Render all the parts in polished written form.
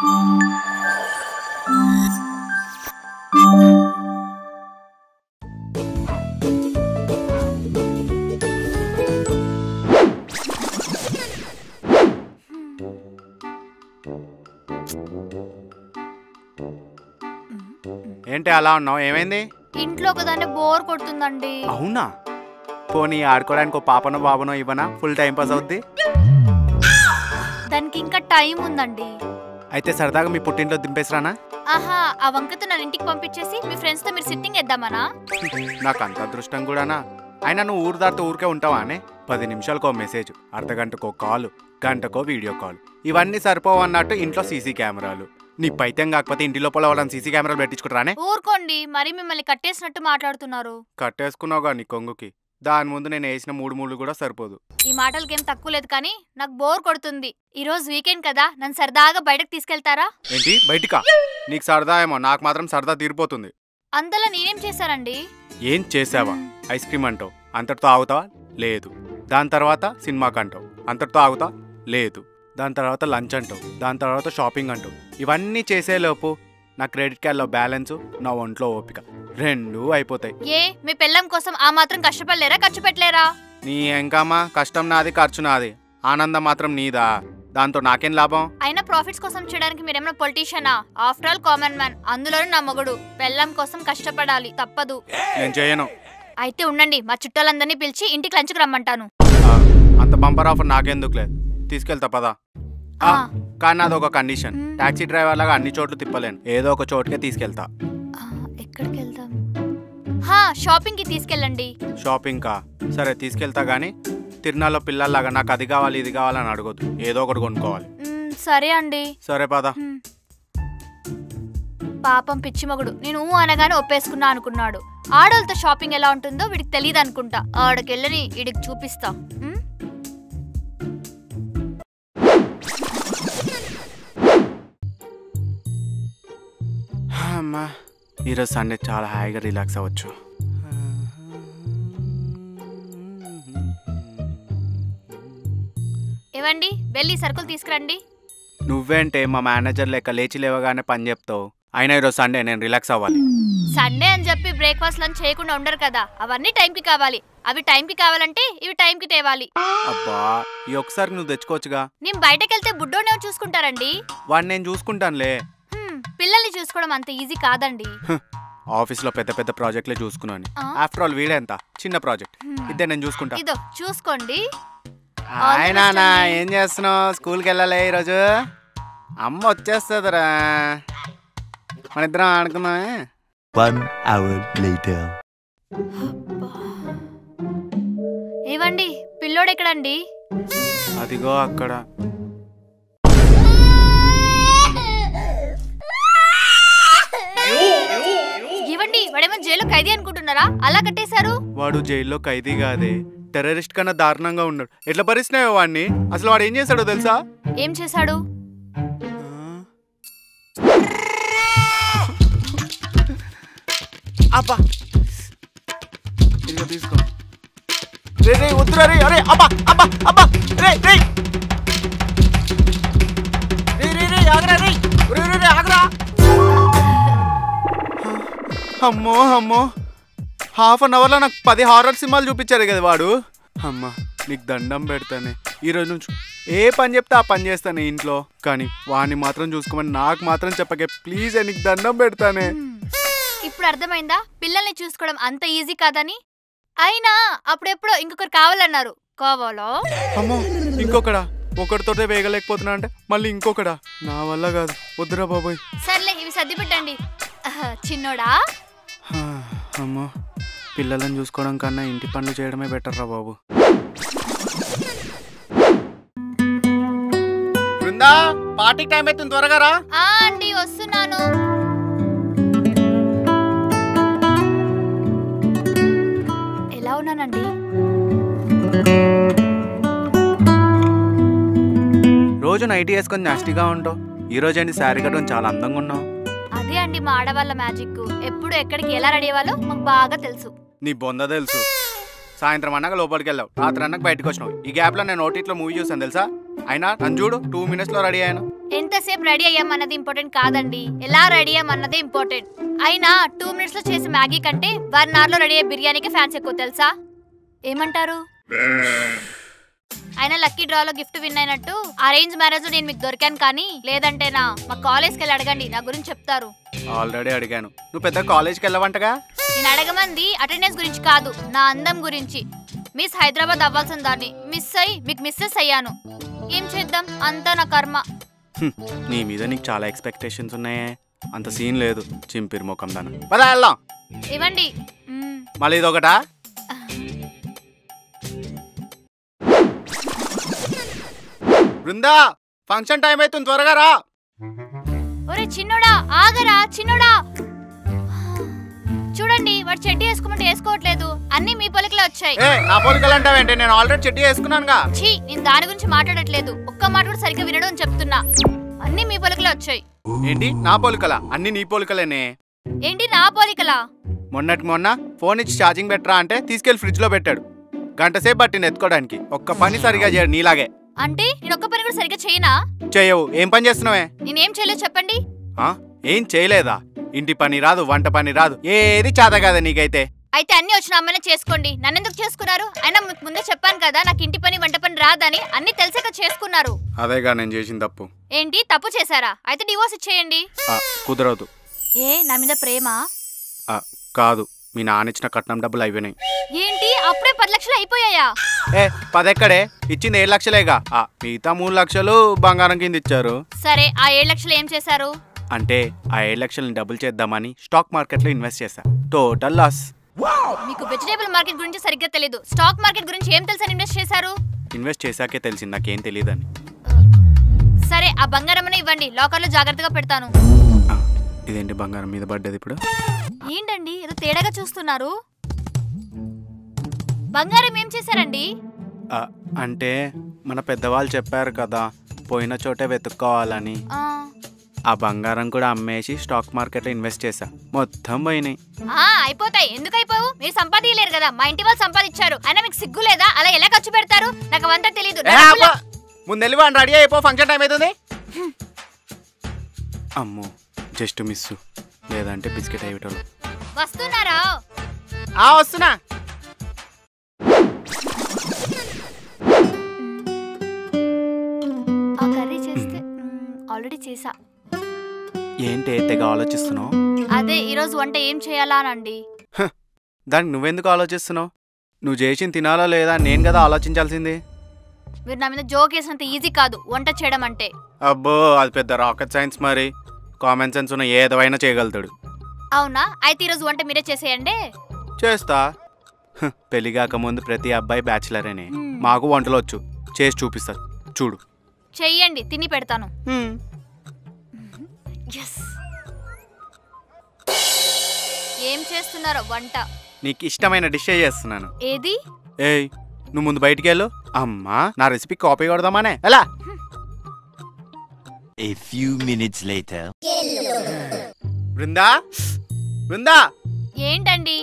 ఏంటి అలా ఉన్నావు? ఏమైంది? ఇంట్లో ఒకదాన్ని బోర్ కొడుతుందండి. అవునా? పోనీ ఆడుకోవడానికి ఒక పాపనో బాబునో ఇవ్వనా? ఫుల్ టైం పాస్ అవుద్ది. దానికి ఇంకా టైం ఉందండి. అయితే సరదాగా మీ పుట్టింట్లో దింపేసిరానా? ఆహా, ఆ వంకతో నన్ను ఇంటికి పంపించేసి మీ ఫ్రెండ్స్ తో మీరు సిట్టింగ్ వేద్దామనా? నాకు అంత అదృష్టం కూడానా? అయినా నువ్వు ఊరు దాటితో ఊరికే ఉంటావా అనే? 10 నిమిషాలకో మెసేజ్, అర్ధగంటకో కాల్, గంటకో వీడియో కాల్, ఇవన్నీ సరిపోవన్నట్టు ఇంట్లో సీసీ కెమెరాలు. నీ పైత్యం కాకపోతే ఇంటి లోపల వాళ్ళని సీసీ కెమెరాలు పెట్టించుకుంటారానే? ఊరుకోండి, మరి మిమ్మల్ని కట్టేసినట్టు మాట్లాడుతున్నారు. కట్టేసుకున్నావుగా నీ కొంగుకి. దాని ముందు నేను వేసిన 3 మూళ్ళు కూడా సరిపోదు. ఈ మాటలకేం తక్కువ లేదు, కానీ నాకు బోర్ కొడుతుంది. ఈ రోజు వీకెండ్ కదా, నన్ను సరదాగా బయటకు తీసుకెళ్తారా? ఏంటి బయటికా? నీకు సరదా ఏమో, నాకు మాత్రం సరదా తీరిపోతుంది. అంతలా నేనేం చేశారండి? ఏం చేసావా? ఐస్ క్రీమ్ అంటావు, అంతటితో ఆగుతావా? లేదు. దాని తర్వాత సినిమాకి అంటావు, అంతటితో ఆగుతావా? లేదు. దాని తర్వాత లంచ్ అంటావు, దాని తర్వాత షాపింగ్ అంటావు. ఇవన్నీ చేసేలోపు నా క్రెడిట్ కార్డులో బ్యాలెన్స్, నా ఒంట్లో ఓపిక రెండూ అయిపోతాయి. ఏ మీ పెళ్ళం కోసం ఆ మాత్రం కష్టపడలేరా, ఖర్చు పెట్టలేరా? నీ ఎంకమ్మా, కష్టం నాది, ఖర్చు నాది, ఆనందం మాత్రం నీదా. దాంతో నాకేం లాభం? అయినా ప్రాఫిట్స్ కోసం చేయడానికి మీరేమైనా పొలిటీషియనా? ఆఫ్టర్ ఆల్ కామన్ మ్యాన్, అందులోనూ నా మొగుడు. పెళ్ళం కోసం కష్టపడాలి, తప్పదు. నేను చేయను. అయితే ఉండండి, మా చుట్టాలందరినీ పిలిచి ఇంటికి లంచ్కి రమ్మంటాను. అంత బంపర్ ఆఫర్ నాకెందుకులే, తీసుకెళ్తా పదా. కానీ నాది ఒక కండిషన్, టాక్సీ డ్రైవర్ లాగా అన్ని చోట్ల తిప్పలేను, ఏదో ఒక చోటుకే తీసుకెళ్తా. ఎక్కడికి వెళ్తాం? షాపింగ్ కి తీసుకెళ్ళండి. షాపింగ్ కా? సరే తీసుకెళ్తా, గానీ తిరునాళ్ళలో పిల్లల్లాగా నాకు అది కావాలి ఇది కావాలని అడగొద్దు, ఏదో ఒకటి కొనుక్కోవాలి. సరే అండి. సరే పదా. పాపం పిచ్చి మగుడు, నేను అనగానే ఒప్పేసుకున్నా అనుకున్నాడు. ఆడోళ్ళతో షాపింగ్ ఎలా ఉంటుందో వీడికి తెలియదు అనుకుంటా. ఆడకెళ్ళని వీడికి చూపిస్తా. అమ్మా, ఈరోజు సండే చాలా హాయిగా రిలాక్స్ అవ్వచ్చు. ఏవండి, వెళ్ళి సరుకులు తీసుకురండి. నువ్వేంటే మా మేనేజర్ లెక్క లేచి లేవగానే పని చెప్తావు? అయినా ఈరోజు సండే, నేను రిలాక్స్ అవ్వాలి. సండే అని చెప్పి బ్రేక్ఫాస్ట్ లంచ్ చేయకుండా ఉండరు కదా, అవన్నీ టైంకి కావాలి. అవి టైంకి కావాలంటే ఇవి టైంకి తేవాలి. అబ్బా, ఈ ఒకసారి నువ్వు తెచ్చుకోవచ్చుగా. నేను బయటకెళ్తే బుడ్డోనే చూసుకుంటారండి. వాడిని నేను చూసుకుంటానులే. పిల్లల్ని చూసుకోవడం అంత ఈజీ కాదండి. ఆఫీస్ లో పెద్ద పెద్ద ప్రాజెక్టులే చూసుకున్నాను. ఆఫ్టర్ ఆల్ వీడే ఎంత చిన్న ప్రాజెక్ట్, ఇదే నేను చూసుకుంటా. ఇదో చూసుకోండి. నానా, ఏం చేస్తున్నావు? స్కూల్కి వెళ్ళాలి ఈరోజు? అమ్మ వచ్చేస్తుందిరా, మన ఇద్దరం ఆడుకుందామే. 1 hour later. ఏవండి, పిల్లోడు ఎక్కడండి? అదిగో అక్కడ. ఏవండి, వాడేమో జైల్లో ఖైదీ అనుకుంటున్నారా? అలా కట్టేశారు. వాడు జైల్లో ఖైదీ కాదే, టెర్రరిస్ట్ కన్నా దారుణంగా ఉన్నాడు. ఎట్లా భరిస్తున్నావో వాడిని? అసలు వాడు ఏం చేశాడో తెలుసా? ఏం చేశాడు? అబ్బా, ఇదిగో తీసుకో. రే రే వద్దురా రే. అరే అబ్బా అబ్బా అబ్బా, రే రే రే రే రే ఆగరా రే. రే రే రే ఆగరా. అమ్మో అమ్మో, హాఫ్ అన్ అవర్లో నాకు 10 హారర్ సినిమాలు చూపించారు కదా వాడు. అమ్మ, నీకు దండం పెడతానే, ఈరోజు నుంచి ఏ పని చెప్తే ఆ పని చేస్తానే ఇంట్లో. కానీ వాడిని మాత్రం చూసుకోమని నాకు మాత్రం చెప్పకే ప్లీజ్, నీకు దండం పెడతానే. ఇప్పుడు అర్థమైందా పిల్లల్ని చూసుకోవడం అంత ఈజీ కాదని? అయినా అప్పుడెప్పుడో ఇంకొకరు కావాలన్నారు. కావాలో? అమ్మో, ఇంకొకడా? ఒకటితోటే వేగలేకపోతున్నా అంటే మళ్ళీ ఇంకొకడా? నా వల్ల కాదు, వద్దురా బాబోయ్. సర్లే, ఇవి సర్ది పెట్టండి. చిన్నోడా? అమ్మో, పిల్లలను చూసుకోవడం కన్నా ఇంటి పనులు చేయడమే బెటర్ రా బాబు. బృందా, పార్టీ టైం అవుతుంది, త్వరగా రా. అండి వస్తున్నాను. ఎలా ఉన్నానండి? రోజు నైటీ వేసుకొని నాస్టిగా ఉంటావు, ఈరోజు ఏంటి శారీ కట్టుకొని చాలా అందంగా ఉన్నావు. అదే అండి మా ఆడవాళ్ళ మ్యాజిక్. ఎప్పుడు ఎక్కడికి ఎలా రెడీ అవ్వాలో మాకు బాగా తెలుసు. నీ బొంద తెలుసు. సాయంత్రం అన్నాక లోపలికి వెళ్ళావు, రాత్రి అన్నాక బయటకు వచ్చినావు. ఈ గ్యాప్ లో నేను ఓటీటీలో మూవీ చూసాను తెలుసా. అయినా నన్ను చూడు 2 minutes లో రెడీ అయ్యాను. ఎంతసేపు రెడీ అయ్యామన్నది ఇంపార్టెంట్ కాదండి, ఎలా రెడీ అయ్యామన్నదే ఇంపార్టెంట్. అయినా 2 minutes లో చేసే మ్యాగీ కంటే 1 hour లో రెడీ అయ్యే బిర్యానీకి ఫ్యాన్స్ ఎక్కువ తెలుసా? ఏమంటారు? అయినా లక్కీ డ్రాలో గిఫ్ట్ విన్ అయినట్టు అరేంజ్ మ్యారేజ్ నేను మీకు దొరికాను, కానీ లేదంటేనా మా కాలేజ్కి వెళ్ళి అడగండి, నా గురించి చెప్తారు. ఆల్రెడీ అడిగాను, నువ్వు పెద్ద కాలేజ్కి వెళ్ళవంటగా. నేను అడగమంది అటెండెన్స్ గురించి కాదు, నా అందం గురించి. మిస్ హైదరాబాద్ అవ్వాల్సిన దాన్ని మిస్ అయ్యి మీకు మిస్సెస్ అయ్యాను. ఏం చేద్దాం, అంతా నా కర్మ. నీ మీద నీకు చాలా ఎక్స్పెక్టేషన్స్ ఉన్నాయే, అంత సీన్ లేదు. చింపిరి ముఖం దాని పద వెళ్దాం. ఇవ్వండి. మళ్ళీ ఇదొకటా? బృందా, ఫంక్షన్ టైం అవుతుంది, త్వరగా రా. ఒరే చిన్నోడా, ఆగరా చిన్నోడా. చూడండి, వాడు చెడ్డీ వేసుకోమంటే వేసుకోవట్లేదు, అన్ని మీ పొలికలే వచ్చాయి. నా పొలికలు అంటావేంటి? నేను ఆల్రెడీ చెడ్డీ వేసుకున్నానుగా. ఛీ, నేను దాని గురించి మాట్లాడట్లేదు, ఒక్క మాట కూడా సరిగ్గా వినడం అని చెప్తున్నా. అన్ని మీ పొలికలే వచ్చాయి. ఏంటి నా పోలికలా? అన్ని నీ పోలికలేనే. ఏంటి నా పోలికలా? మొన్న ఫోన్ ఇచ్చి ఛార్జింగ్ పెట్టరా అంటే తీసుకెళ్లి ఫ్రిడ్జ్ లో పెట్టాడు. గంట సేపు పట్టింది ఎత్తుకోవడానికి. ఒక్క పని సరిగా చేయడు నీలాగే. అంటే నేను ఒక్క పని కూడా సరిగ్గా చేయనా? చేయవు. ఏం పని చేస్తున్నావే? నేనేం చేయలేదు చెప్పండి. ఏం చేయలేదా? ఇంటి పని రాదు, వంట పని రాదు, ఏది చేత కాదా నీకైతే? అయితే అన్ని వచ్చిన అమ్మాయినే చేసుకోండి, నన్నెందుకు చేసుకున్నారు? అయినా మీకు ముందే చెప్పాను కదా నాకు ఇంటి పని వంట పని రాదని. అన్ని తెలిసాక చేసుకున్నారు. అదేగా నేను చేసిన తప్పు. ఏంటి తప్పు చేశారా? అయితే డివోర్స్ ఇచ్చేయండి. కుదరదు. ఏ నా మీద ప్రేమ? కాదు, మీ నాన్న ఇచ్చిన కట్నం డబ్బులు అయిపోయినాయి. ఏంటి అప్పుడే 10 లక్షలు అయిపోయాయా? 10 ఎక్కడే, ఇచ్చింది 7 లక్షలేగా. మిగతా 3 లక్షలు బంగారం కింద ఇచ్చారు. సరే, ఆ 7 లక్షలు ఏం చేశారు? అంటే ఆ 7 లక్షలని డబుల్ చేద్దామని స్టాక్ మార్కెట్ లో ఇన్వెస్ట్ చేశా. Total loss. మీకు వెజిటేబుల్ మార్కెట్ గురించి సరిగ్గా తెలియదు, స్టాక్ మార్కెట్ గురించి ఏం తెలుసని ఇన్వెస్ట్ చేశారు? ఇన్వెస్ట్ చేశాకే తెలిసింది, నాకేం తెలియదని. సరే, ఆ బంగారం ఇవ్వండి, లాకర్ లో జాగ్రత్తగా పెడతాను. ఇదేంటి బంగారం మీద పడ్డది ఇప్పుడు? ఏంటండి ఏదో తేడాగా చూస్తున్నారు? బంగారం ఏం చేశారండి? అంటే మన పెద్దవాళ్ళు చెప్పారు కదా, పోయిన చోటే వెతుక్కోవాలని. ఆ బంగారం కూడా అమ్మేసి స్టాక్ మార్కెట్ లో ఇన్వెస్ట్ చేశా, మొత్తం పోయినాయి. అయిపోతాయి. ఎందుకు అయిపోవు? మీరు సంపాదించలేరు కదా, మా ఇంటి వాళ్ళు సంపాదించారు. అయినా మీకు సిగ్గు లేదా? అలా ఎలా ఖర్చు పెడతారు? నాకు అవంతా తెలియదు. ముందెళ్ళి వాడిని రెడీ అయిపో, ఫంక్షన్ టైం అవుతుంది. అమ్మో, జస్ట్ మిస్, లేదంటే బిస్కెట్ అయ్యేటోళ్ళు. వస్తున్నారా? వస్తున్నా. ఆ కర్రీ చేస్తే ఆల్రెడీ చేసా. ఏంటి తెగ ఆలోచిస్తున్నావు? అదే ఈరోజు వంట ఏం చేయాలా అనండి. దానికి నువ్వెందుకు ఆలోచిస్తున్నావు? నువ్వు చేసింది తినాలా లేదా నేను కదా ఆలోచించాల్సింది. మీరు నా మీద జోక్ వేసినంత ఈజీ కాదు వంట చేయడం అంటే. అబ్బో, అది పెద్ద రాకెట్ సైన్స్. మరి కామన్ సెన్స్ ఉన్న ఏదైనా చేయగలుగుతాడు. అవునా? అయితే ఈరోజు వంట మీరే చేసేయండి. చేస్తా. పెళ్లి కాకముందు ప్రతి అబ్బాయి బ్యాచిలరేనే. మాకు వంటలు వచ్చు, చేసి చూపిస్తా చూడు. చెయ్యండి, తిని పెడతాను. ఏం చేస్తున్నారో వంట? నీకు ఇష్టమైన డిష్ చేస్తున్నాను. ఏది? ఏయ్, నువ్వు ముందు బయటికి వెళ్ళు. అమ్మా, నా రెసిపీ కాపీ కొడదామానే. ఎలా? A few minutes later. Brinda, Brinda. ఏంటండి?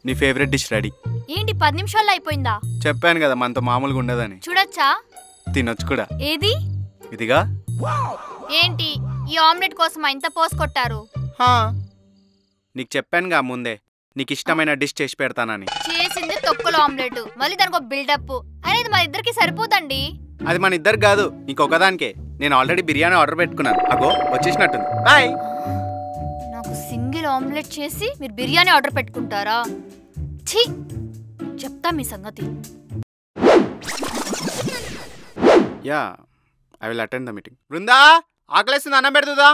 నీ ఫేవరెట్ డిష్ రెడీ. ఏంటి 10 నిమిషాల్లో అయిపోయిందా? చెప్పాను కదా మనతో మామూలుగా ఉండదని. చూడొచ్చా? తినొచ్చు కూడా. ఏది? ఇదిగా. ఏంటి ఈ ఆమ్లెట్ కోసం ఇంత పోస్ కొట్టారు? నీకు చెప్పానుగా ముందే, నీకు ఇష్టమైన డిష్ చేసి పెడతానని. చేసింది తొక్కల ఆమ్లెట్, మళ్ళీ దానికి బిల్డప్ అనేది మన ఇద్దరికి సరిపోదండి. అది మన ఇద్దరికి కాదు, ఇంకొకదానికే. నేను ఆల్రెడీ బిర్యానీ ఆర్డర్ పెట్టుకున్నాను, అగో వచ్చేసినట్టుంది. బాయ్. నాకు సింగిల్ ఆమ్లెట్ చేసి మీరు బిర్యానీ ఆర్డర్ పెట్టుకుంటారా? ఛీ, చెప్తా మీ సంగతి. Yeah, I will attend the meeting. Brinda, ఆకలేస్తుంది, అన్నం పెడుతుందా?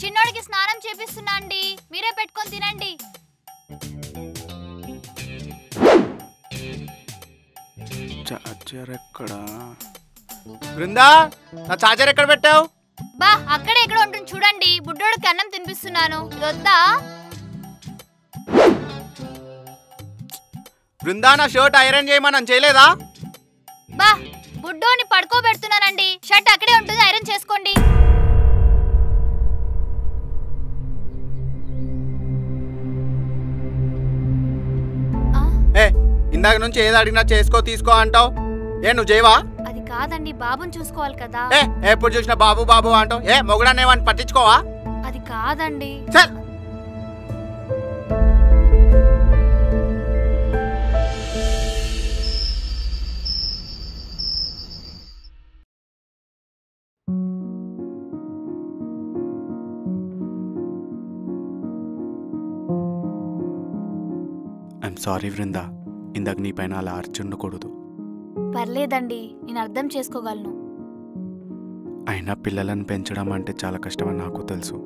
చిన్నోడికి స్నానం చేపిస్తున్నా అండి, మీరే పెట్టుకొని తినండి. చార్జర్ ఎక్కడా? బృందా, నా చార్జర్ ఎక్కడ పెట్టావు? బా, అక్కడే ఎక్కడ ఉంటుంది చూడండి. బుడ్డోడికి అన్నం తినిపిస్తున్నాను, ఇది వద్దా? బృందా, నా షర్ట్ ఐరన్ చేయమని చేయలేదా? బా, బుడ్డోని పడుకోబెడుతున్నానండి, షర్ట్ అక్కడే ఉంటుంది, ఐరన్ చేసుకోండి. ఇందాక నుంచి ఏది అడిగినా చేసుకో తీసుకో అంటావు. ఏ నువ్వు చేయవా? అది కాదండి, బాబుని చూసుకోవాలి కదా. ఎప్పుడు చూసినా బాబు బాబు అంటావు. మొగుడాన్ని ఏమని పట్టించుకోవా? అది కాదండి. చల్. ఐఎమ్ సారీ వృందా, ఇందాక నీ పైన అలా అర్చుండకూడదు. పర్లేదండి, నేను అర్థం చేసుకోగలను. అయినా పిల్లలను పెంచడం అంటే చాలా కష్టమని నాకు తెలుసు.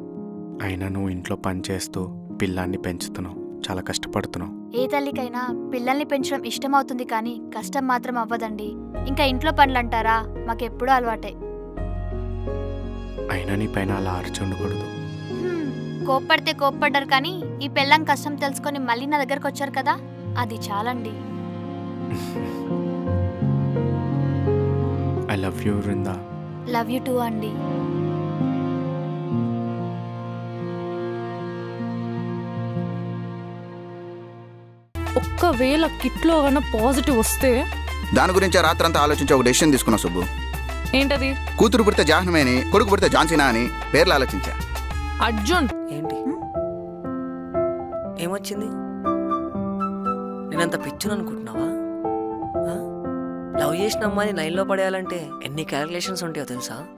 అయినా నువ్వు ఇంట్లో పని చేస్తూ పిల్లాన్ని పెంచుతున్నావు, చాలా కష్టపడుతున్నావు. ఏ తల్లికైనా పిల్లల్ని పెంచడం ఇష్టం అవుతుంది, కానీ కష్టం మాత్రం అవ్వదండి. ఇంకా ఇంట్లో పనులు అంటారా, మాకెప్పుడూ అలవాటే. అయినా నీ పైన అలా అర్చుండకూడదు. కోప్పడితే కోప్పడ్డారు, కానీ ఈ పెళ్ళం కష్టం తెలుసుకొని మళ్ళీ నా దగ్గరకు వచ్చారు కదా, అది చాలండి. I love you Vrinda. Love you two అండి. ఒక్కవేళ కిట్లో ఏమైనా పాజిటివ్ వస్తే దాని గురించి రాత్రంతా ఆలోచించి ఒక డెసిషన్ తీసుకున్నా సుబ్బు. ఏంటది? కూతురు పుడితే జాహ్నవి అని, కొడుకు పుడితే జాన్సీనా అని పేర్లు ఆలోచించా. అర్జున్, ఏంటి ఏమొచ్చింది? నేనంత పిచ్చును అనుకుంటున్నావా? లవ్ చేసిన అమ్మాయిని లైన్లో పడేయాలంటే ఎన్ని క్యాలిక్యులేషన్స్ ఉంటాయో తెలుసా?